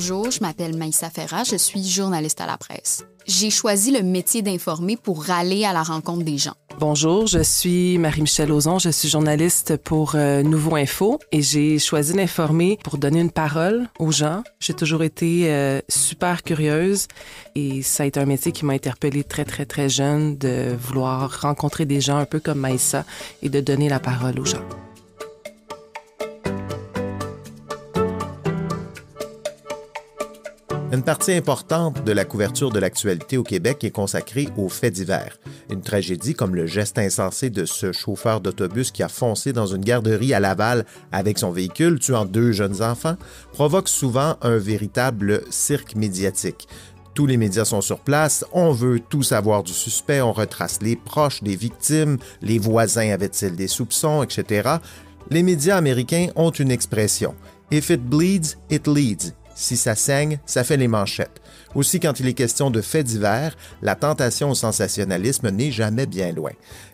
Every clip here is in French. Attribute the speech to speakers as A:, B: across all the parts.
A: Bonjour, je m'appelle Maïssa Ferra, je suis journaliste à la presse. J'ai choisi le métier d'informer pour aller à la rencontre des gens.
B: Bonjour, je suis Marie-Michel Lauzon, je suis journaliste pour Nouveau Info et j'ai choisi d'informer pour donner une parole aux gens. J'ai toujours été super curieuse et ça a été un métier qui m'a interpellée très, très, très jeune de vouloir rencontrer des gens un peu comme Maïssa et de donner la parole aux gens.
C: Une partie importante de la couverture de l'actualité au Québec est consacrée aux faits divers. Une tragédie comme le geste insensé de ce chauffeur d'autobus qui a foncé dans une garderie à Laval avec son véhicule, tuant 2 jeunes enfants, provoque souvent un véritable cirque médiatique. Tous les médias sont sur place, on veut tout savoir du suspect, on retrace les proches des victimes, les voisins avaient-ils des soupçons, etc. Les médias américains ont une expression « If it bleeds, it leads ». Si ça saigne, ça fait les manchettes. Aussi, quand il est question de faits divers, la tentation au sensationnalisme n'est jamais bien loin.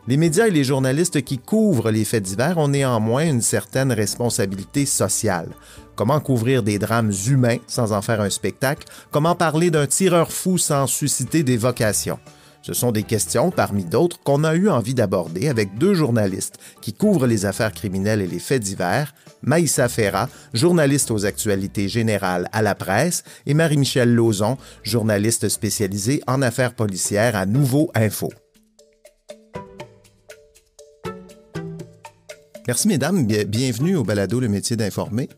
C: Les médias et les journalistes qui couvrent les faits divers ont néanmoins une certaine responsabilité sociale. Comment couvrir des drames humains sans en faire un spectacle? Comment parler d'un tireur fou sans susciter des vocations? Ce sont des questions, parmi d'autres, qu'on a eu envie d'aborder avec 2 journalistes qui couvrent les affaires criminelles et les faits divers, Maïssa Ferra, journaliste aux actualités générales à la presse, et Marie-Michel Lauzon, journaliste spécialisée en affaires policières à Nouveau Info. Merci, mesdames. Bienvenue au balado Le métier d'informer.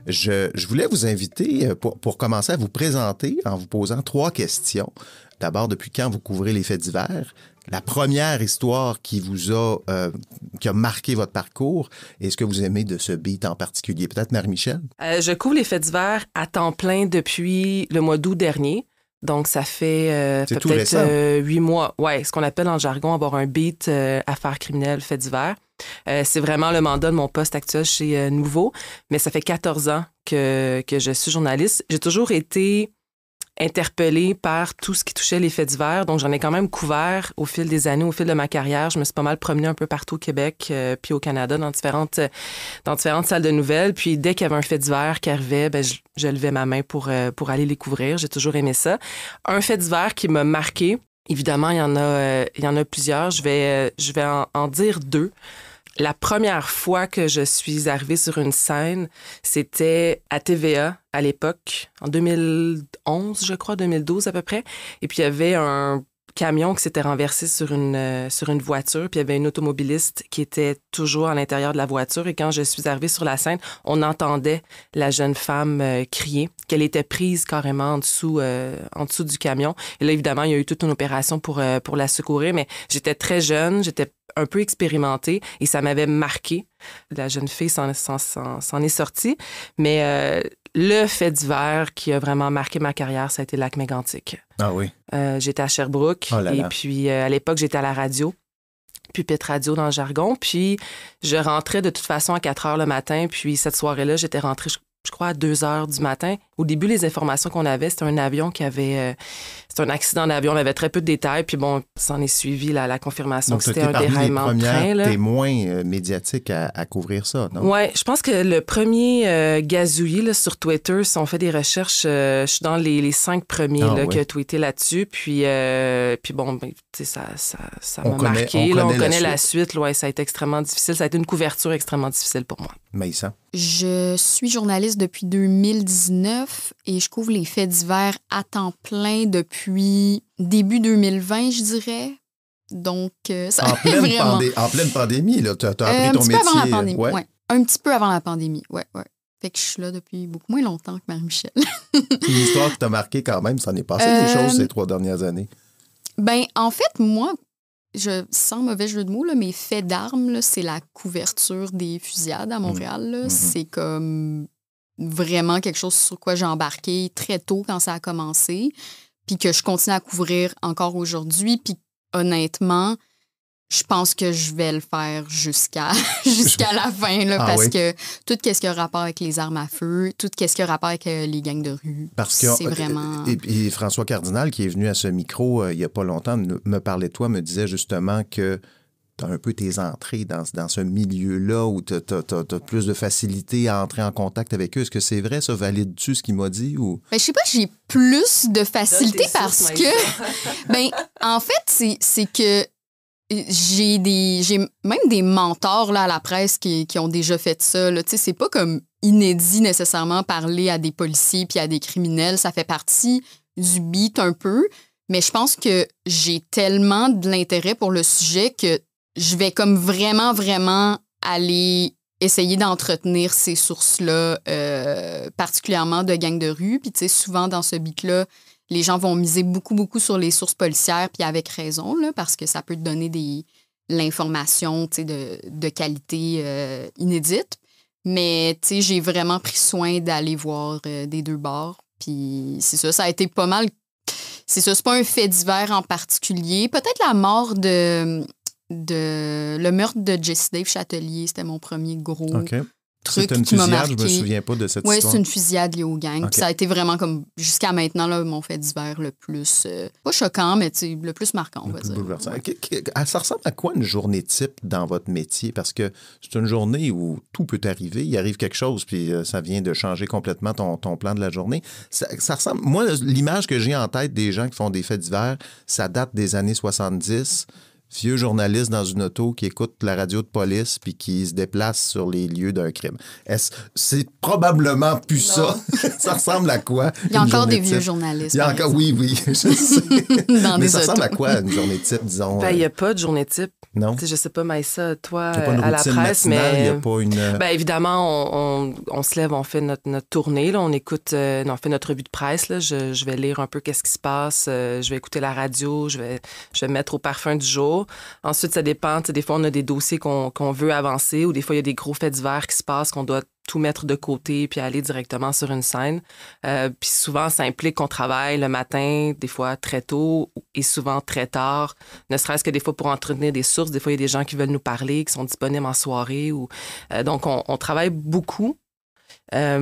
C: Je voulais vous inviter, pour commencer, à vous présenter en vous posant 3 questions. D'abord, depuis quand vous couvrez les faits divers? La première histoire qui a marqué votre parcours, et ce que vous aimez de ce beat en particulier? Peut-être Marie-Michel?
B: Je couvre les faits divers à temps plein depuis le mois d'août dernier. Donc, ça fait peut-être 8 mois. Oui, ce qu'on appelle en jargon avoir un beat affaires criminelles, faits divers. C'est vraiment le mandat de mon poste actuel chez Nouveau, mais ça fait 14 ans que je suis journaliste. J'ai toujours été interpellée par tout ce qui touchait les faits divers, donc j'en ai quand même couvert au fil des années, au fil de ma carrière. Je me suis pas mal promenée un peu partout au Québec puis au Canada dans différentes salles de nouvelles. Puis dès qu'il y avait un fait divers qui arrivait, je levais ma main pour aller les couvrir. J'ai toujours aimé ça. Un fait divers qui m'a marqué, évidemment, il y en a plusieurs. Je vais en dire 2. La première fois que je suis arrivée sur une scène, c'était à TVA à l'époque, en 2011, je crois, 2012 à peu près. Et puis, il y avait un camion qui s'était renversé sur une voiture, puis il y avait une automobiliste qui était toujours à l'intérieur de la voiture. Et quand je suis arrivée sur la scène, on entendait la jeune femme crier qu'elle était prise carrément en dessous du camion. Et là, évidemment, il y a eu toute une opération pour la secourir, mais j'étais très jeune, j'étais un peu expérimentée et ça m'avait marqué. La jeune fille s'en est sortie, mais le fait divers qui a vraiment marqué ma carrière, ça a été Lac Mégantic.
C: Ah oui?
B: J'étais à Sherbrooke et puis à l'époque, j'étais à la radio, pupitre radio dans le jargon, puis je rentrais de toute façon à 4 heures le matin, puis cette soirée-là, j'étais rentrée, je crois, à 2 heures du matin. Au début, les informations qu'on avait, c'était un avion qui avait... c'était un accident d'avion. On avait très peu de détails. Puis bon, s'en est suivi la confirmation
C: donc,
B: que c'était un déraillement de train.
C: Donc, tu es témoin médiatique à couvrir ça, non?
B: Oui, je pense que le premier gazouillis là, sur Twitter, si on fait des recherches, je suis dans les 5 premiers qui a tweeté là-dessus. Puis bon, ça m'a marqué. On connaît la suite. Ouais, ça a été extrêmement difficile. Ça a été une couverture extrêmement difficile pour moi.
C: Maïssa?
A: Je suis journaliste depuis 2019 et je couvre les faits divers à temps plein depuis début 2020, je dirais. Donc, ça
C: en pleine pandémie, là, tu as appris ton métier.
A: Un petit peu avant la pandémie, ouais. Un petit peu avant la pandémie, ouais. Fait que je suis là depuis beaucoup moins longtemps que Marie-Michel.
C: Une histoire qui t'a marqué quand même, ça en est passé des choses ces 3 dernières années.
A: Ben, en fait, moi, sans mauvais jeu de mots, là, mes faits d'armes, là, c'est la couverture des fusillades à Montréal. Là. C'est comme vraiment quelque chose sur quoi j'ai embarqué très tôt quand ça a commencé, puis que je continue à couvrir encore aujourd'hui. Puis honnêtement, je pense que je vais le faire jusqu'à la fin, là, parce que tout ce qui a rapport avec les armes à feu, tout ce qui a rapport avec les gangs de rue, c'est vraiment...
C: Et François Cardinal, qui est venu à ce micro il n'y a pas longtemps, me parlait de toi, me disait justement que tu as un peu tes entrées dans ce milieu-là où tu as plus de facilité à entrer en contact avec eux. Est-ce que c'est vrai, ça? Valide-tu ce qu'il m'a dit? Ou...
A: Ben, je sais pas, j'ai plus de facilité parce que... ben, en fait, c'est que j'ai même des mentors là, à la presse qui ont déjà fait ça. Là. C'est pas comme inédit nécessairement parler à des policiers puis à des criminels. Ça fait partie du beat un peu. Mais je pense que j'ai tellement de l'intérêt pour le sujet que je vais comme vraiment, vraiment aller essayer d'entretenir ces sources-là, particulièrement de gangs de rue. Puis, tu sais, souvent, dans ce beat-là, les gens vont miser beaucoup, beaucoup sur les sources policières, puis avec raison, là, parce que ça peut te donner l'information, tu sais, de qualité inédite. Mais, tu sais, j'ai vraiment pris soin d'aller voir des deux bords. Puis, c'est ça a été pas mal... C'est ça, c'est pas un fait divers en particulier. Peut-être la mort le meurtre de Jessie Dave Chatelier, c'était mon premier gros truc qui m'a marqué.
C: Je me souviens pas de cette histoire.
A: Oui, c'est une fusillade liée aux gangs. Okay. Ça a été vraiment comme, jusqu'à maintenant, là, mon fait divers le plus, pas choquant, mais le plus marquant, on va dire.
C: Ouais. Ça ressemble à quoi une journée type dans votre métier? Parce que c'est une journée où tout peut arriver. Il arrive quelque chose, puis ça vient de changer complètement ton plan de la journée. Ça ressemble... Moi, l'image que j'ai en tête des gens qui font des faits divers, ça date des années 70. Vieux journaliste dans une auto qui écoute la radio de police puis qui se déplace sur les lieux d'un crime. C'est probablement plus ça. Ça ressemble à quoi?
A: Il y a encore des vieux journalistes.
C: Il y a encore, oui, je sais. Mais ça ressemble à quoi une journée type, disons?
B: Ben, il n'y a pas de journée type.
C: Non.
B: Je sais pas, Maïssa, toi,
C: à la presse, mais... Il n'y a pas une...
B: Ben, évidemment, on se lève, on fait notre tournée, là, on écoute, on fait notre revue de presse, là, je vais lire un peu qu'est-ce qui se passe, je vais écouter la radio, je vais mettre au parfum du jour. Ensuite, ça dépend. Des fois, on a des dossiers qu'on veut avancer ou des fois, il y a des gros faits divers qui se passent qu'on doit tout mettre de côté puis aller directement sur une scène. Puis souvent, ça implique qu'on travaille le matin, des fois très tôt et souvent très tard, ne serait-ce que des fois pour entretenir des sources. Des fois, il y a des gens qui veulent nous parler, qui sont disponibles en soirée. Donc, on travaille beaucoup. Mais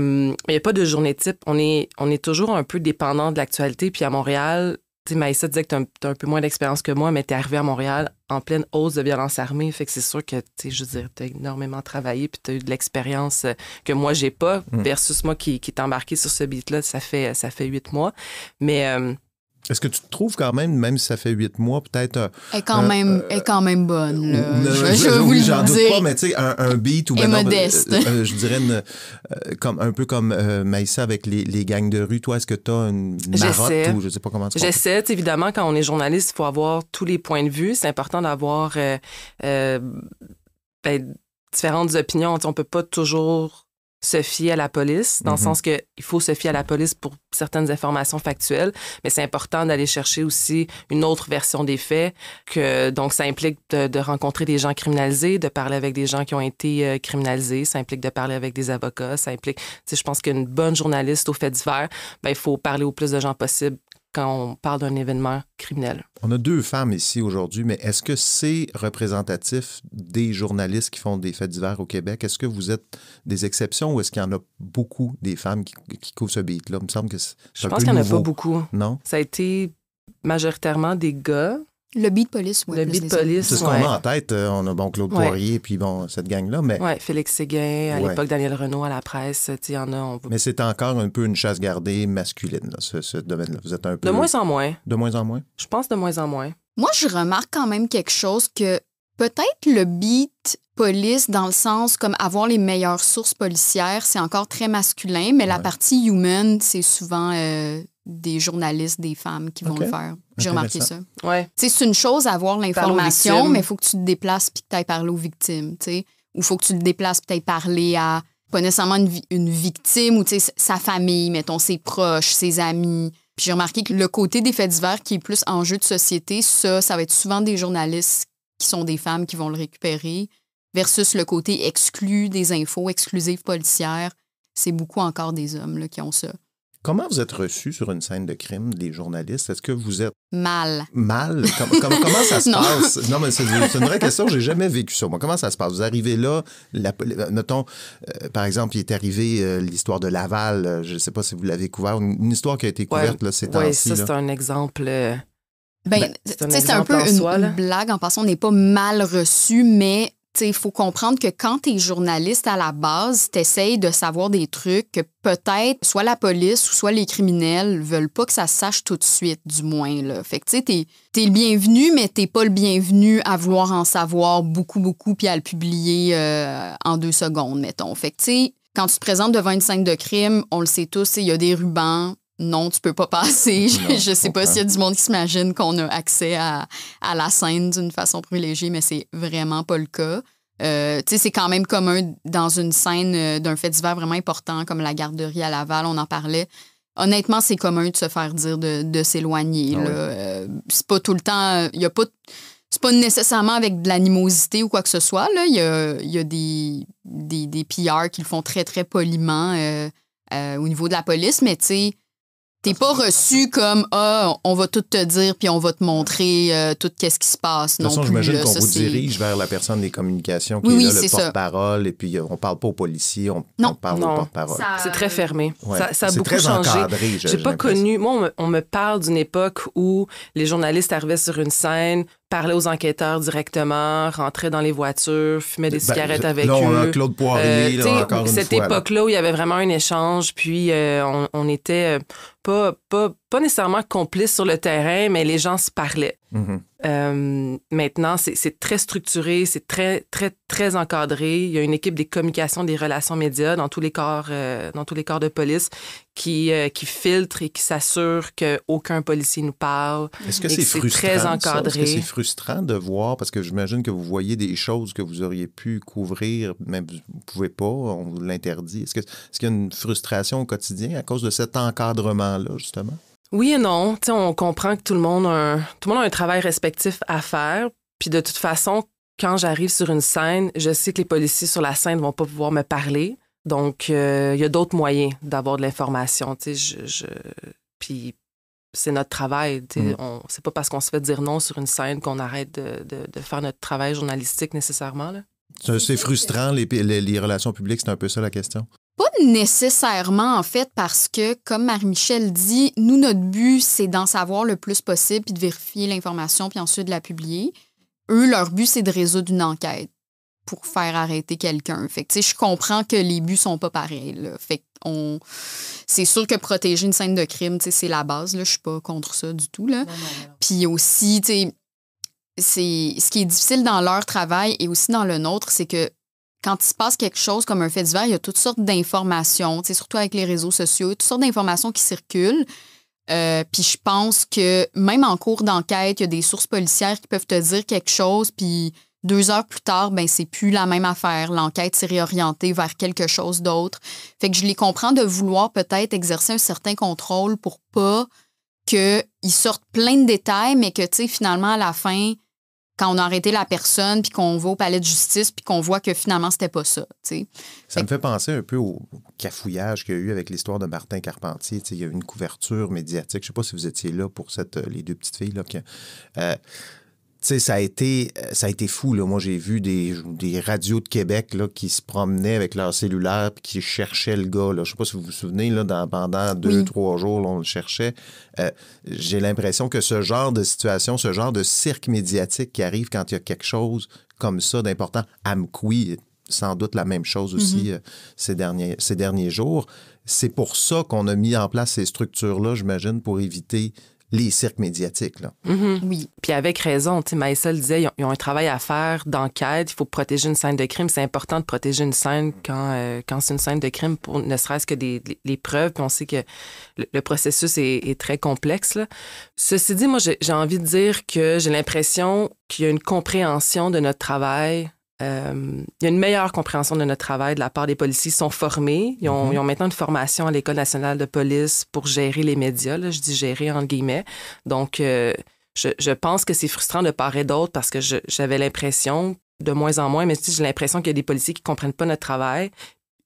B: il n'y a pas de journée type. On est toujours un peu dépendant de l'actualité. Puis à Montréal... Tu sais, Maïssa disait que tu as un peu moins d'expérience que moi, mais tu es arrivée à Montréal en pleine hausse de violence armée. Fait que c'est sûr que, tu sais, je veux dire, tu as énormément travaillé puis tu as eu de l'expérience que moi, j'ai pas, versus moi qui est embarqué sur ce beat-là, ça fait 8 mois. Mais...
C: Est-ce que tu te trouves quand même si ça fait 8 mois, peut-être...
A: Elle est quand même bonne, là.
C: Oui, j'en doute pas, mais tu sais, un beat ou...
A: Et modeste.
C: Je dirais un peu comme Maïssa avec les gangs de rue. Toi, est-ce que tu as une marotte ou je sais pas comment tu fais?
B: J'essaie. Évidemment, quand on est journaliste, il faut avoir tous les points de vue. C'est important d'avoir différentes opinions. T'sais, on peut pas toujours se fier à la police, dans le sens qu'il faut se fier à la police pour certaines informations factuelles, mais c'est important d'aller chercher aussi une autre version des faits. Donc, ça implique de rencontrer des gens criminalisés, de parler avec des gens qui ont été criminalisés, ça implique de parler avec des avocats, ça implique... Je pense qu'une bonne journaliste aux faits divers, il faut parler au plus de gens possible quand on parle d'un événement criminel.
C: On a 2 femmes ici aujourd'hui, mais est-ce que c'est représentatif des journalistes qui font des faits divers au Québec? Est-ce que vous êtes des exceptions ou est-ce qu'il y en a beaucoup des femmes qui couvrent ce beat-là? Il me semble que c'est
B: Je pense qu'il n'y en a pas beaucoup.
C: Non?
B: Ça a été majoritairement des gars.
A: Le beat police, oui.
B: Le beat police,
C: c'est ce qu'on a en tête. On a Claude Poirier puis cette gang-là. Mais...
B: Oui, Félix Séguin, à l'époque Daniel Renaud à la presse. Il y en a.
C: Mais c'est encore un peu une chasse gardée masculine, là, ce domaine-là. Vous êtes un peu...
B: De moins en moins.
C: De moins en moins?
B: Je pense de moins en moins.
A: Moi, je remarque quand même quelque chose que peut-être le beat police, dans le sens comme avoir les meilleures sources policières, c'est encore très masculin, mais la partie human, c'est souvent des journalistes, des femmes qui vont le faire. J'ai remarqué ça.
B: Ouais.
A: C'est une chose avoir l'information, mais il faut que tu te déplaces puis que tu ailles parler aux victimes. Ou il faut que tu te déplaces peut-être parler à, pas nécessairement une victime ou sa famille, mettons, ses proches, ses amis. Puis j'ai remarqué que le côté des faits divers qui est plus enjeu de société, ça va être souvent des journalistes qui sont des femmes qui vont le récupérer, versus le côté exclu des infos, exclusives policières. C'est beaucoup encore des hommes là, qui ont ça.
C: Comment vous êtes reçus sur une scène de crime, les journalistes? Est-ce que vous êtes...
A: Mal.
C: Mal? Comment ça se passe? Non, mais c'est une vraie question. J'ai jamais vécu ça. Moi, comment ça se passe? Vous arrivez là, notons, par exemple, il est arrivé l'histoire de Laval. Je ne sais pas si vous l'avez couvert. Une histoire qui a été couverte là, ces temps-ci.
B: Oui, ça, c'est un exemple
A: C'est un peu une blague. En passant, on n'est pas mal reçu, mais il faut comprendre que quand tu es journaliste à la base, tu essayes de savoir des trucs que peut-être soit la police ou soit les criminels veulent pas que ça se sache tout de suite, du moins. Là. Fait que tu sais, t'es le bienvenu, mais t'es pas le bienvenu à vouloir en savoir beaucoup, puis à le publier en 2 secondes, mettons. Fait que tu sais, quand tu te présentes devant une scène de crime, on le sait tous, il y a des rubans. Non, tu peux pas passer. Je sais pas s'il y a du monde qui s'imagine qu'on a accès à la scène d'une façon privilégiée, mais c'est vraiment pas le cas. C'est quand même commun dans une scène d'un fait divers vraiment important comme la garderie à Laval, on en parlait. Honnêtement, c'est commun de se faire dire de s'éloigner. C'est pas tout le temps... c'est pas nécessairement avec de l'animosité ou quoi que ce soit. Là. Il y a des PR qui le font très, très poliment au niveau de la police, mais tu sais, t'es pas reçu comme on va tout te dire puis on va te montrer tout qu'est-ce qui se passe.
C: De toute façon, j'imagine qu'on vous dirige vers la personne des communications qui est là, le porte-parole, et puis on parle pas aux policiers, on parle au porte-parole.
B: C'est très fermé.
C: Ouais.
B: Ça a beaucoup changé.
C: Encadré,
B: j'ai pas connu... Moi, on me parle d'une époque où les journalistes arrivaient sur une scène, parlaient aux enquêteurs directement, rentraient dans les voitures, fumaient des cigarettes avec eux.
C: On a Claude Poirier, encore une fois.
B: Cette époque-là où il y avait vraiment un échange, puis on était pas nécessairement complices sur le terrain, mais les gens se parlaient. Maintenant, c'est très structuré, c'est très, très, très encadré. Il y a une équipe des communications, des relations médias dans tous les corps de police qui filtre et qui s'assure qu'aucun policier nous parle.
C: Est-ce que c'est frustrant,
B: très encadré?
C: Est-ce que c'est frustrant de voir, parce que j'imagine que vous voyez des choses que vous auriez pu couvrir, mais vous ne pouvez pas, on vous l'interdit. Est-ce qu'il y a une frustration au quotidien à cause de cet encadrement-là, justement?
B: Oui et non. T'sais, on comprend que tout le monde a un travail respectif à faire. Puis de toute façon, quand j'arrive sur une scène, je sais que les policiers sur la scène ne vont pas pouvoir me parler. Donc, il y a d'autres moyens d'avoir de l'information. Puis c'est notre travail. C'est pas parce qu'on se fait dire non sur une scène qu'on arrête de faire notre travail journalistique nécessairement. Là.
C: C'est frustrant, les relations publiques, c'est un peu ça la question?
A: Pas nécessairement, en fait, parce que, comme Marie-Michel dit, nous, notre but, c'est d'en savoir le plus possible puis de vérifier l'information puis ensuite de la publier. Eux, leur but, c'est de résoudre une enquête pour faire arrêter quelqu'un. Fait que, tu sais, je comprends que les buts sont pas pareils, là. Fait que c'est sûr que protéger une scène de crime, tu sais, c'est la base, là. Je suis pas contre ça du tout, là. Non. Puis aussi, tu sais, ce qui est difficile dans leur travail et aussi dans le nôtre, c'est que quand il se passe quelque chose comme un fait divers, il y a toutes sortes d'informations, surtout avec les réseaux sociaux, toutes sortes d'informations qui circulent. Puis je pense que même en cours d'enquête, il y a des sources policières qui peuvent te dire quelque chose, puis 2 heures plus tard, ben c'est plus la même affaire. L'enquête s'est réorientée vers quelque chose d'autre. Fait que je les comprends de vouloir peut-être exercer un certain contrôle pour pas qu'ils sortent plein de détails, mais que, tu sais, finalement, à la fin, quand on a arrêté la personne, puis qu'on va au palais de justice, puis qu'on voit que finalement, c'était pas ça. T'sais.
C: Ça me fait penser un peu au cafouillage qu'il y a eu avec l'histoire de Martin Carpentier. Il y a eu une couverture médiatique. Je sais pas si vous étiez là pour les 2 petites filles. Là, ça a été fou. Là. Moi, j'ai vu des radios de Québec là, qui se promenaient avec leur cellulaire et qui cherchaient le gars. Là. Je ne sais pas si vous vous souvenez, là, pendant 2-3 jours, là, on le cherchait. J'ai l'impression que ce genre de situation, ce genre de cirque médiatique qui arrive quand il y a quelque chose comme ça d'important, Amqui, sans doute la même chose aussi ces derniers jours. C'est pour ça qu'on a mis en place ces structures-là, j'imagine, pour éviter les cirques médiatiques. Là.
B: Oui. Puis avec raison, tu sais, Maïssa le disait, ils ont un travail à faire d'enquête. Il faut protéger une scène de crime. C'est important de protéger une scène quand c'est une scène de crime, pour ne serait-ce que les preuves. Puis on sait que le processus est très complexe. Là. Ceci dit, moi, j'ai envie de dire que j'ai l'impression qu'il y a une compréhension de notre travail. Il y a une meilleure compréhension de notre travail de la part des policiers. Ils sont formés. Ils ont maintenant une formation à l'École nationale de police pour gérer les médias. Là, je dis gérer entre guillemets. Donc, je pense que c'est frustrant de part et d'autre parce que j'avais l'impression, de moins en moins, mais j'ai l'impression qu'il y a des policiers qui ne comprennent pas notre travail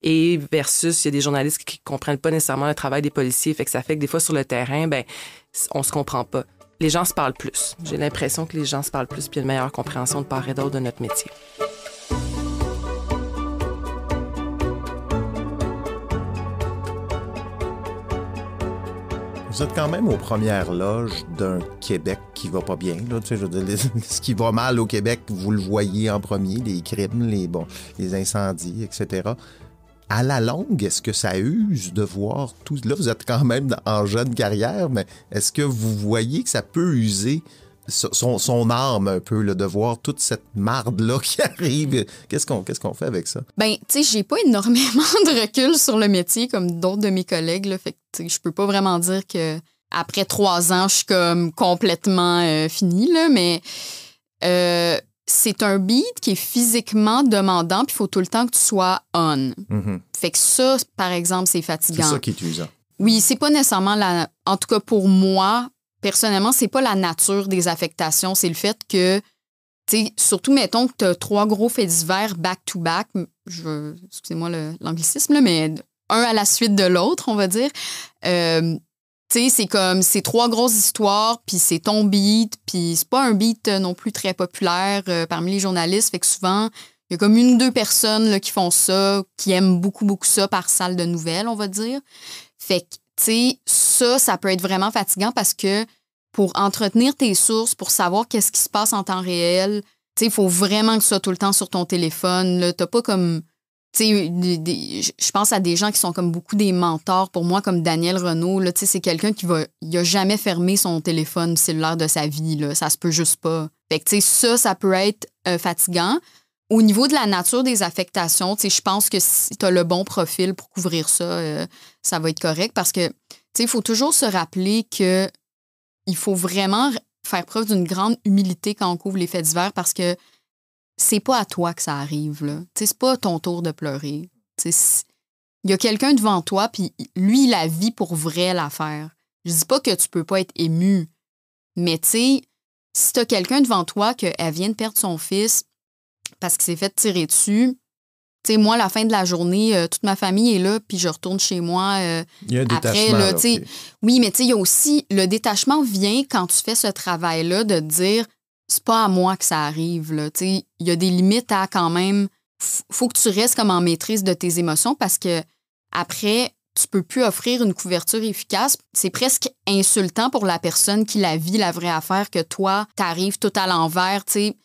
B: et versus il y a des journalistes qui ne comprennent pas nécessairement le travail des policiers. Fait que ça fait que des fois, sur le terrain, ben, on ne se comprend pas. Les gens se parlent plus. J'ai l'impression que les gens se parlent plus puis il y a une meilleure compréhension de part et d'autre de notre métier.
C: Vous êtes quand même aux premières loges d'un Québec qui va pas bien. Là, je veux dire, ce qui va mal au Québec, vous le voyez en premier, les crimes, les incendies, etc. À la longue, est-ce que ça use de voir tout... Là, vous êtes quand même en jeune carrière, mais est-ce que vous voyez que ça peut user son arme un peu, là, de voir toute cette marde-là qui arrive? Qu'est-ce qu'on fait avec ça?
A: Ben, tu sais, j'ai pas énormément de recul sur le métier comme d'autres de mes collègues, là, fait que je peux pas vraiment dire que après 3 ans, je suis comme complètement finie, là, mais c'est un beat qui est physiquement demandant, puis il faut tout le temps que tu sois on.
C: Mm-hmm.
A: Fait que ça, par exemple, c'est fatigant.
C: C'est ça qui est usant.
A: Oui, c'est pas nécessairement en tout cas pour moi, personnellement, c'est pas la nature des affectations, c'est le fait que, tu sais, surtout, mettons que tu as 3 gros faits divers back-to-back, excusez-moi l'anglicisme, là, mais un à la suite de l'autre, on va dire. Tu sais, c'est comme, c'est 3 grosses histoires, puis c'est ton beat, puis c'est pas un beat non plus très populaire parmi les journalistes, fait que souvent, il y a comme 1 ou 2 personnes là, qui font ça, qui aiment beaucoup, beaucoup ça par salle de nouvelles, on va dire. Fait que, tu sais, ça peut être vraiment fatigant parce que pour entretenir tes sources, pour savoir qu'est-ce qui se passe en temps réel, tu sais, il faut vraiment que tu sois tout le temps sur ton téléphone. Là, t'as pas comme... Tu sais, je pense à des gens qui sont comme beaucoup des mentors. Pour moi, comme Daniel Renaud, là, tu sais, c'est quelqu'un il a jamais fermé son téléphone cellulaire de sa vie. Là. Ça se peut juste pas. Fait que, tu sais, ça peut être fatigant. Au niveau de la nature des affectations, tu sais, je pense que si tu as le bon profil pour couvrir ça, ça va être correct parce que, tu sais, il faut toujours se rappeler que il faut vraiment faire preuve d'une grande humilité quand on couvre les faits divers parce que c'est pas à toi que ça arrive, là. Tu sais, c'est pas ton tour de pleurer. Tu sais, il y a quelqu'un devant toi, puis lui, il a vit pour vrai l'affaire. Je dis pas que tu peux pas être ému, mais tu sais, si t'as quelqu'un devant toi qu'elle vient de perdre son fils parce qu'il s'est fait tirer dessus, tu sais, moi, à la fin de la journée, toute ma famille est là, puis je retourne chez moi
C: il y a un
A: après.
C: détachement,
A: Là,
C: okay.
A: Oui, mais tu sais, il y a aussi... Le détachement vient quand tu fais ce travail-là de te dire, c'est pas à moi que ça arrive. Là, tu sais, il y a des limites à quand même... Faut que tu restes comme en maîtrise de tes émotions parce que après, tu peux plus offrir une couverture efficace. C'est presque insultant pour la personne qui la vit, la vraie affaire, que toi, t'arrives tout à l'envers, tu sais.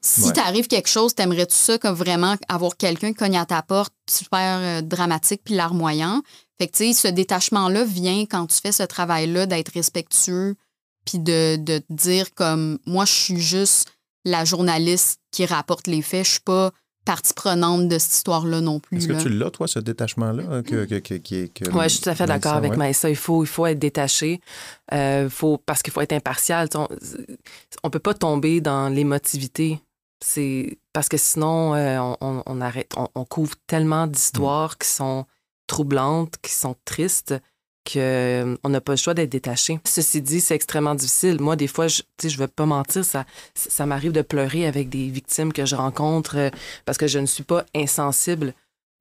A: Si t'arrive quelque chose, t'aimerais-tu ça comme vraiment avoir quelqu'un qui cogne à ta porte, super dramatique puis larmoyant? Fait que, tu sais, ce détachement-là vient quand tu fais ce travail-là d'être respectueux puis de te dire comme, moi, je suis juste la journaliste qui rapporte les faits. Je suis pas partie prenante de cette histoire-là non plus.
C: Est-ce que tu l'as, toi, ce détachement-là?
B: Oui, je suis tout à fait d'accord avec Maïssa. Il faut être détaché. Parce qu'il faut être impartial. On peut pas tomber dans l'émotivité. C'est parce que sinon, on arrête. On couvre tellement d'histoires qui sont troublantes, qui sont tristes, qu'on n'a pas le choix d'être détaché. Ceci dit, c'est extrêmement difficile. Moi, des fois, je ne vais pas mentir, ça m'arrive de pleurer avec des victimes que je rencontre parce que je ne suis pas insensible.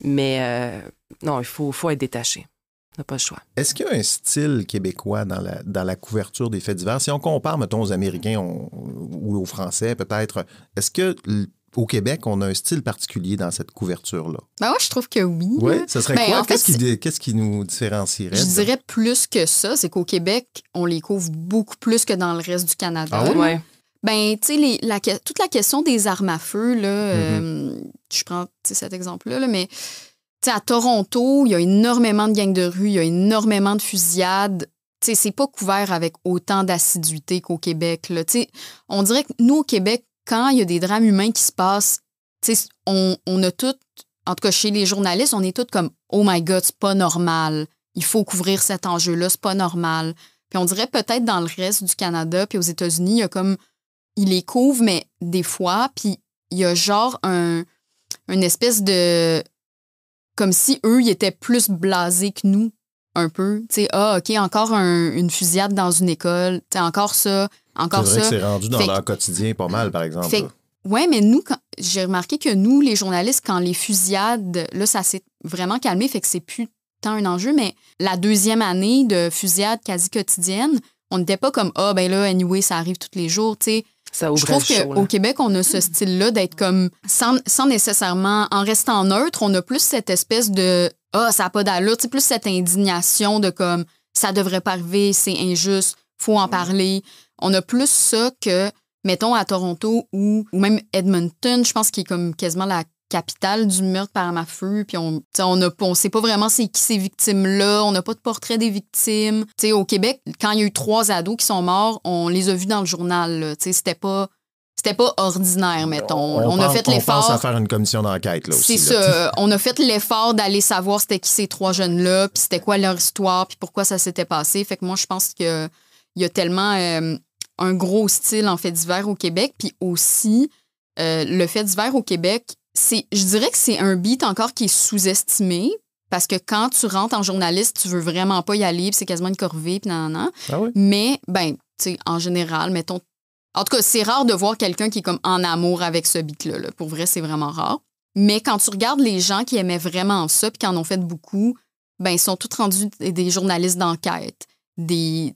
B: Mais non, il faut être détaché. On n'a pas le choix.
C: Est-ce qu'il y a un style québécois dans la couverture des faits divers? Si on compare, mettons, aux Américains ou aux Français, peut-être, est-ce que au Québec, on a un style particulier dans cette couverture-là?
A: Ben moi, je trouve que oui.
C: Oui, ça serait quoi?
A: En fait,
C: qu'est-ce qui nous différencierait?
A: Je dirais plus que ça. C'est qu'au Québec, on les couvre beaucoup plus que dans le reste du Canada.
C: Ah oui?
B: Ouais.
A: Ben, tu sais, toute la question des armes à feu, là, je prends cet exemple-là, là, mais tu sais, à Toronto, il y a énormément de gangs de rue, il y a énormément de fusillades. Tu sais, c'est pas couvert avec autant d'assiduité qu'au Québec, là. Tu sais, on dirait que nous, au Québec, quand il y a des drames humains qui se passent, tu sais, on a tout, en tout cas chez les journalistes, on est tous comme « Oh my God, c'est pas normal. Il faut couvrir cet enjeu-là, c'est pas normal. » Puis on dirait peut-être dans le reste du Canada puis aux États-Unis, il y a comme... Ils les couvrent, mais des fois, puis il y a genre une espèce de... Comme si eux, ils étaient plus blasés que nous, un peu. Tu sais, OK, encore une fusillade dans une école. Tu sais, encore ça, encore ça.
C: C'est vrai que c'est rendu dans leur quotidien pas mal, par exemple.
A: Oui, mais nous, j'ai remarqué que nous, les journalistes, quand les fusillades, là, ça s'est vraiment calmé, fait que c'est plus tant un enjeu, mais la 2e année de fusillade quasi quotidienne, on n'était pas comme, ben là, anyway, ça arrive tous les jours, tu sais. Je trouve qu'au Québec, on a ce style-là d'être comme, sans nécessairement, en restant neutre, on a plus cette espèce de, ça n'a pas d'allure, tu sais, plus cette indignation de comme, ça devrait pas arriver, c'est injuste, faut en parler. On a plus ça que, mettons, à Toronto ou même Edmonton, je pense qu'il est comme quasiment la capitale du meurtre par arme à feu, puis on sait pas vraiment c'est qui ces victimes-là, on n'a pas de portrait des victimes. T'sais, au Québec, quand il y a eu 3 ados qui sont morts, on les a vus dans le journal. C'était pas ordinaire, mettons. On a fait l'effort.
C: On pense à faire une commission d'enquête, là aussi.
A: C'est ça. On a fait l'effort d'aller savoir c'était qui ces 3 jeunes-là, puis c'était quoi leur histoire, puis pourquoi ça s'était passé. Fait que moi, je pense qu'il y a tellement un gros style en fait divers au Québec, puis aussi, le fait divers au Québec, je dirais que c'est un beat encore qui est sous-estimé, parce que quand tu rentres en journaliste, tu veux vraiment pas y aller, puis c'est quasiment une corvée, puis nan.
C: Ah oui?
A: Mais, tu sais, en général, mettons, en tout cas, c'est rare de voir quelqu'un qui est comme en amour avec ce beat-là. Là. Pour vrai, c'est vraiment rare. Mais quand tu regardes les gens qui aimaient vraiment ça, puis qui en ont fait beaucoup, ils sont tous rendus des journalistes d'enquête. Des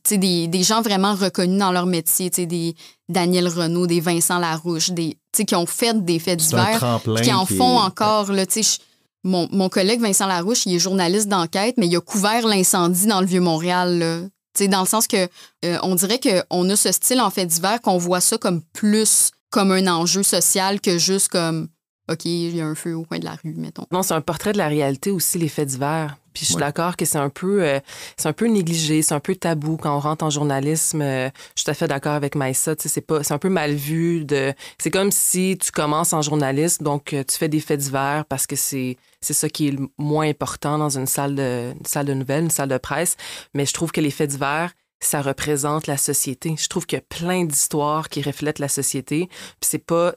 A: gens vraiment reconnus dans leur métier, des Daniel Renaud, des Vincent Larouche, qui ont fait des faits divers, qui en font encore. Là, mon collègue Vincent Larouche, il est journaliste d'enquête, mais il a couvert l'incendie dans le Vieux-Montréal. Là. Dans le sens que on dirait qu'on a ce style en fait divers, qu'on voit ça comme plus comme un enjeu social que juste comme OK, il y a un feu au coin de la rue, mettons.
B: Non, c'est un portrait de la réalité aussi, les faits divers. Puis je suis d'accord que c'est un peu négligé, c'est un peu tabou quand on rentre en journalisme. Je suis tout à fait d'accord avec Maïssa. C'est un peu mal vu. C'est comme si tu commences en journalisme, donc tu fais des faits divers parce que c'est ça qui est le moins important dans une salle de nouvelles, une salle de presse. Mais je trouve que les faits divers, ça représente la société. Je trouve qu'il y a plein d'histoires qui reflètent la société. Puis c'est pas...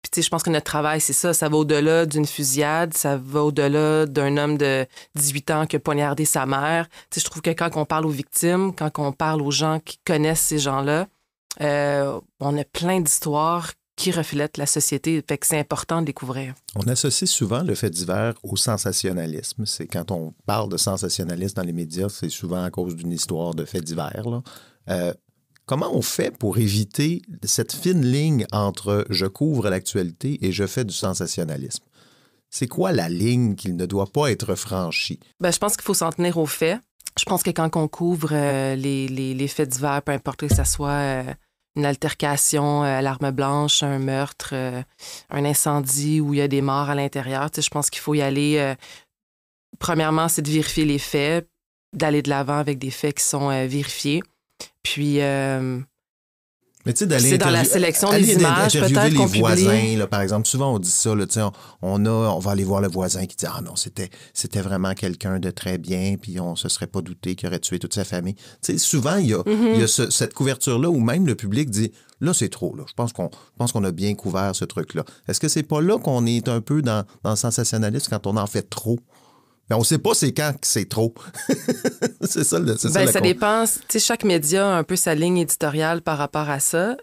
B: Puis, tu sais, je pense que notre travail, c'est ça. Ça va au-delà d'une fusillade, ça va au-delà d'un homme de 18 ans qui a poignardé sa mère. Tu sais, je trouve que quand on parle aux victimes, quand on parle aux gens qui connaissent ces gens-là, on a plein d'histoires qui reflètent la société. Fait que c'est important de découvrir.
C: On associe souvent le fait divers au sensationnalisme. C'est quand on parle de sensationnalisme dans les médias, c'est souvent à cause d'une histoire de fait divers, là. Comment on fait pour éviter cette fine ligne entre je couvre l'actualité et je fais du sensationnalisme? C'est quoi la ligne qui ne doit pas être franchie?
B: Je pense qu'il faut s'en tenir aux faits. Je pense que quand on couvre les faits divers, peu importe que ce soit une altercation à l'arme blanche, un meurtre, un incendie où il y a des morts à l'intérieur, je pense qu'il faut y aller. Premièrement, c'est de vérifier les faits, d'aller de l'avant avec des faits qui sont vérifiés. Puis,
C: mais d'aller
B: c'est dans la sélection des images, peut-être qu'on
C: les voisins, là, par exemple. Souvent, on dit ça, là, on va aller voir le voisin qui dit « Ah non, c'était vraiment quelqu'un de très bien, puis on se serait pas douté qu'il aurait tué toute sa famille. » Souvent, il y a cette couverture-là où même le public dit « Là, c'est trop. Là. Je pense qu'on a bien couvert ce truc-là. » Est-ce que c'est pas là qu'on est un peu dans le sensationnalisme quand on en fait trop? Mais on ne sait pas c'est quand que c'est trop. C'est ça
B: ça dépend. Chaque média a un peu sa ligne éditoriale par rapport à ça.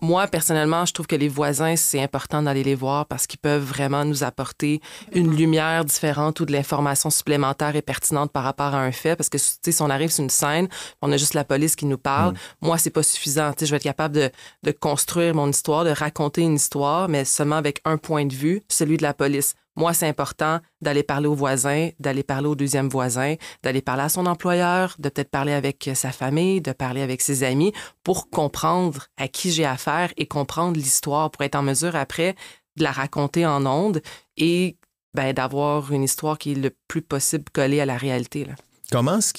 B: Moi, personnellement, je trouve que les voisins, c'est important d'aller les voir parce qu'ils peuvent vraiment nous apporter une lumière différente ou de l'information supplémentaire et pertinente par rapport à un fait. Parce que si on arrive sur une scène, on a juste la police qui nous parle. Moi, c'est pas suffisant. Je vais être capable de construire mon histoire, de raconter une histoire, mais seulement avec un point de vue, celui de la police. Moi, c'est important d'aller parler aux voisins, d'aller parler au deuxième voisin, d'aller parler à son employeur, de peut-être parler avec sa famille, de parler avec ses amis pour comprendre à qui j'ai affaire et comprendre l'histoire pour être en mesure après de la raconter en ondes et d'avoir une histoire qui est le plus possible collée à la réalité, là.
C: Comment est-ce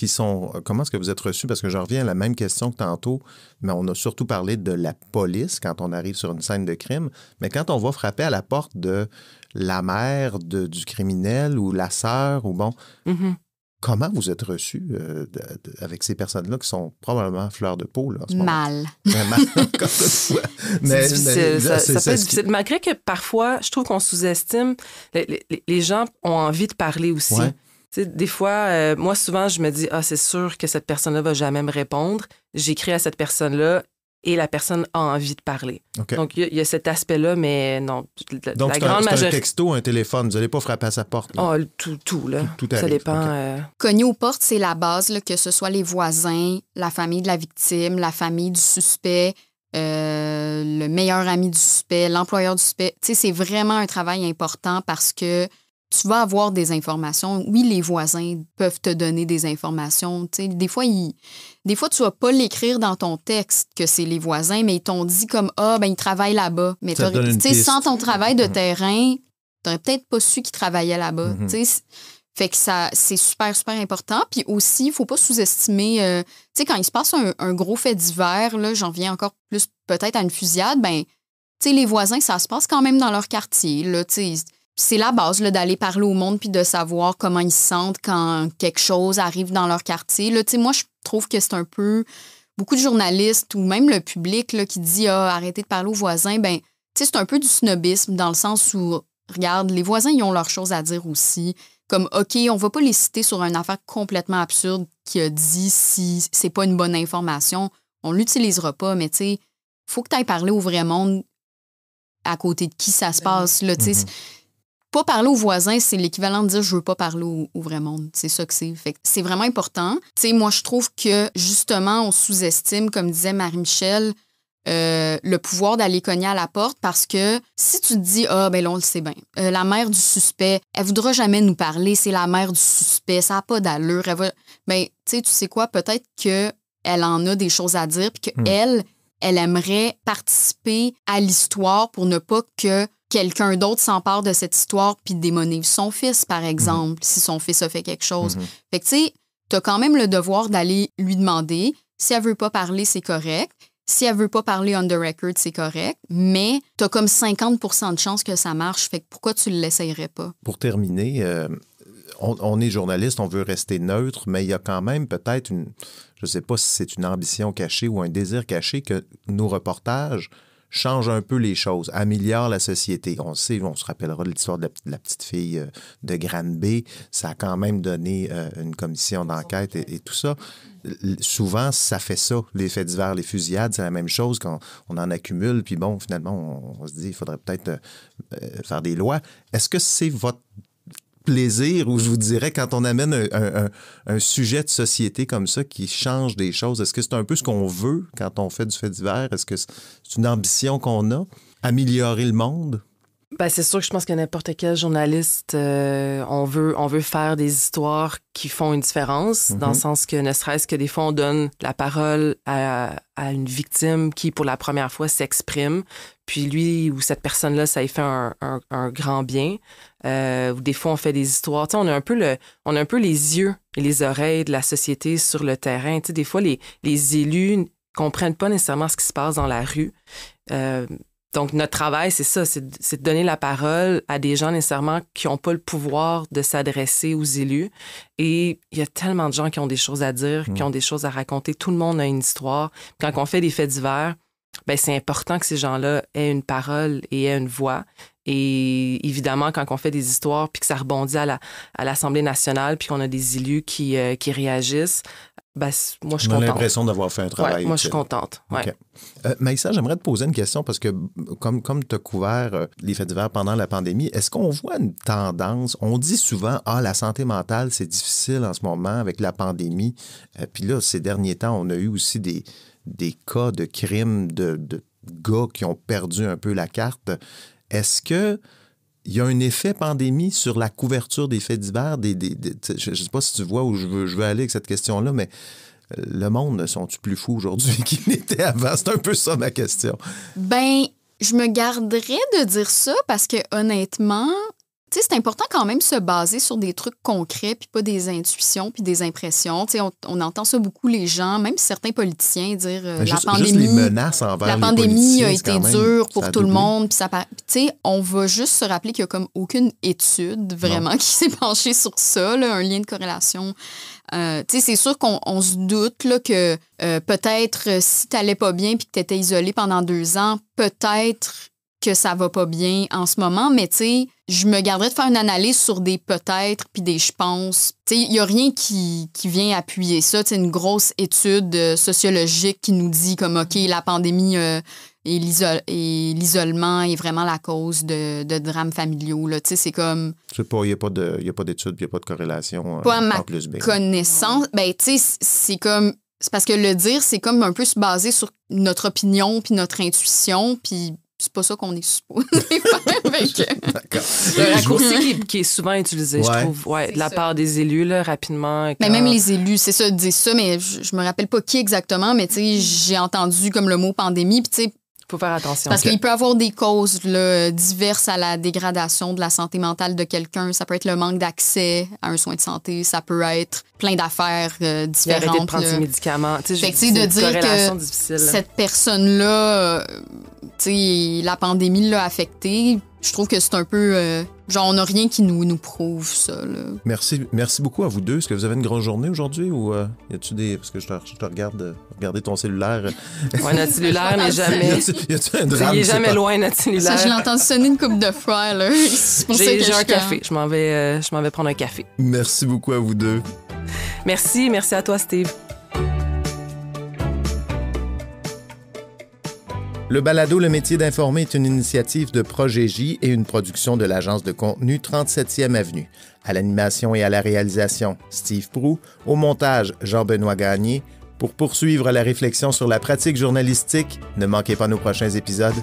C: que vous êtes reçus? Parce que je reviens à la même question que tantôt, mais on a surtout parlé de la police quand on arrive sur une scène de crime. Mais quand on va frapper à la porte de la mère du criminel ou la sœur, ou comment vous êtes reçus avec ces personnes-là qui sont probablement fleurs de peau? Là, en ce moment?
A: Mal.
B: C'est difficile. Ça peut être difficile. Malgré que parfois, je trouve qu'on sous-estime. Les gens ont envie de parler aussi. Ouais. Des fois, moi, souvent, je me dis, c'est sûr que cette personne-là va jamais me répondre. J'écris à cette personne-là et la personne a envie de parler. Okay. Donc, il y a cet aspect-là, mais non.
C: Donc, c'est un texto, un téléphone. Vous n'allez pas frapper à sa porte.
B: Tout, là.
C: Tout arrive.
B: Ça dépend.
C: Okay.
A: Cogner aux portes, c'est la base, là, que ce soit les voisins, la famille de la victime, la famille du suspect, le meilleur ami du suspect, l'employeur du suspect. C'est vraiment un travail important parce que tu vas avoir des informations. Oui, les voisins peuvent te donner des informations. Tu sais, des fois, tu vas pas l'écrire dans ton texte que c'est les voisins, mais ils t'ont dit comme « Ah, ben ils travaillent là-bas. » Mais tu sais, sans ton travail de terrain, t'aurais peut-être pas su qu'ils travaillaient là-bas. Tu sais, fait que ça, c'est super, super important. Puis aussi, il faut pas sous-estimer... tu sais, quand il se passe un gros fait divers, là, j'en viens encore plus peut-être à une fusillade, ben, tu sais, les voisins, ça se passe quand même dans leur quartier, là, tu sais. C'est la base, là, d'aller parler au monde puis de savoir comment ils se sentent quand quelque chose arrive dans leur quartier. Là, tu sais, moi, je trouve que c'est un peu... Beaucoup de journalistes ou même le public là, qui dit « Ah, arrêtez de parler aux voisins », ben, tu sais, c'est un peu du snobisme dans le sens où, regarde, les voisins, ils ont leurs choses à dire aussi. Comme, OK, on va pas les citer sur une affaire complètement absurde qui a dit si c'est pas une bonne information, on l'utilisera pas, mais tu sais, faut que tu ailles parler au vrai monde à côté de qui ça se passe. Là, tu sais, pas parler aux voisins, c'est l'équivalent de dire je veux pas parler au vrai monde. C'est ça que c'est. Fait que c'est vraiment important. Tu sais, moi, je trouve que justement, on sous-estime, comme disait Marie-Michel, le pouvoir d'aller cogner à la porte parce que si tu te dis ah ben là on le sait bien, la mère du suspect elle voudra jamais nous parler, c'est la mère du suspect, ça n'a pas d'allure, ben tu sais quoi, peut-être que elle en a des choses à dire puis que elle aimerait participer à l'histoire pour ne pas que quelqu'un d'autre s'empare de cette histoire puis démonise son fils par exemple si son fils a fait quelque chose. Fait que tu sais, t'as quand même le devoir d'aller lui demander. Si elle veut pas parler, c'est correct. Si elle veut pas parler on the record, c'est correct, mais t'as comme 50% de chances que ça marche, fait que pourquoi tu l'essayerais pas?
C: Pour terminer, on est journaliste, on veut rester neutre, mais il y a quand même peut-être je sais pas si c'est une ambition cachée ou un désir caché que nos reportages changent un peu les choses, améliorent la société. On sait, on se rappellera de l'histoire de la petite fille de Granby. Ça a quand même donné une commission d'enquête et tout ça. Souvent, ça fait ça, les faits divers, les fusillades, c'est la même chose quand on en accumule, puis bon, finalement, on se dit, il faudrait peut-être faire des lois. Est-ce que c'est votre plaisir, ou je vous dirais, quand on amène un sujet de société comme ça qui change des choses, est-ce que c'est un peu ce qu'on veut quand on fait du fait divers? Est-ce que c'est une ambition qu'on a? Améliorer le monde?
B: Ben, c'est sûr que je pense que n'importe quel journaliste, on veut faire des histoires qui font une différence, dans le sens que ne serait-ce que des fois, on donne la parole à une victime qui, pour la première fois, s'exprime, puis lui ou cette personne-là, ça lui fait un grand bien. Ou des fois, on fait des histoires. Tu sais, on a un peu les yeux et les oreilles de la société sur le terrain. Tu sais, des fois, les élus ne comprennent pas nécessairement ce qui se passe dans la rue. Donc, notre travail, c'est ça, c'est de donner la parole à des gens nécessairement qui n'ont pas le pouvoir de s'adresser aux élus. Et il y a tellement de gens qui ont des choses à dire, qui ont des choses à raconter. Tout le monde a une histoire. Quand on fait des faits divers, ben c'est important que ces gens-là aient une parole et aient une voix. Et évidemment, quand on fait des histoires puis que ça rebondit à l'Assemblée nationale puis qu'on a des élus qui réagissent, ben, moi, je suis contente.
C: On a l'impression d'avoir fait un travail.
B: Ouais, moi, je suis contente. Ouais.
C: Okay. Maïssa, j'aimerais te poser une question parce que comme tu as couvert les faits divers pendant la pandémie, est-ce qu'on voit une tendance? On dit souvent, la santé mentale, c'est difficile en ce moment avec la pandémie. Puis là, ces derniers temps, on a eu aussi des cas de crimes de gars qui ont perdu un peu la carte. Est-ce que il y a un effet pandémie sur la couverture des faits divers? Je ne sais pas si tu vois où je veux aller avec cette question-là, mais le monde, sont-ils plus fous aujourd'hui qu'ils n'étaient avant? C'est un peu ça ma question.
A: Ben, je me garderais de dire ça parce que honnêtement, tu sais, c'est important quand même de se baser sur des trucs concrets puis pas des intuitions puis des impressions. Tu sais, on entend ça beaucoup, les gens, même certains politiciens dire la pandémie.
C: Juste les menaces envers
A: la pandémie
C: les
A: a été dure pour tout le monde. Puis tu sais, on va juste se rappeler qu'il y a comme aucune étude vraiment qui s'est penchée sur ça, là, un lien de corrélation. Tu sais, c'est sûr qu'on se doute là, que peut-être si t'allais pas bien puis que t'étais isolé pendant 2 ans, peut-être que ça va pas bien en ce moment, mais tu sais, je me garderais de faire une analyse sur des peut-être puis des je pense. Tu sais, il y a rien qui vient appuyer ça. Tu sais, une grosse étude sociologique qui nous dit comme, OK, la pandémie et l'isolement est vraiment la cause de drames familiaux. Là. Tu sais, c'est comme...
C: Il n'y a pas d'étude, il n'y a pas de corrélation.
A: Pas à ma connaissance. Ben, tu sais, c'est comme... C'est parce que le dire, c'est comme un peu se baser sur notre opinion puis notre intuition, puis c'est pas ça qu'on est supposé faire.
C: D'accord.
B: Le raccourci qui est souvent utilisé, je trouve, de la part des élus, là, rapidement.
A: Mais même les élus, c'est ça, disent ça, mais je me rappelle pas qui exactement, mais tu sais, j'ai entendu comme le mot pandémie, puis tu sais,
B: faut faire attention.
A: Parce qu'il peut y avoir des causes là, diverses à la dégradation de la santé mentale de quelqu'un. Ça peut être le manque d'accès à un soin de santé. Ça peut être plein d'affaires différentes.
B: Arrêter de prendre ses médicaments.
A: Fait que, de dire que
B: difficile.
A: Cette personne-là, la pandémie l'a affectée, je trouve que c'est un peu... genre, on n'a rien qui nous prouve ça. Là.
C: Merci beaucoup à vous deux. Est-ce que vous avez une grande journée aujourd'hui ou y a-tu des... Parce que je te regarde regarder ton cellulaire.
B: Ouais, notre cellulaire n'est jamais...
C: y a-tu un drame?
B: Il est jamais loin, notre cellulaire.
A: Ça, je l'ai entendu sonner une couple de fois. Là. C'est pour ça que
B: j'ai un café. Je m'en vais prendre un café.
C: Merci beaucoup à vous deux.
B: Merci à toi, Steve.
C: Le balado Le métier d'informer est une initiative de Projet J et une production de l'agence de contenu 37e Avenue. À l'animation et à la réalisation, Steve Proulx. Au montage, Jean-Benoît Gagné. Pour poursuivre la réflexion sur la pratique journalistique, ne manquez pas nos prochains épisodes.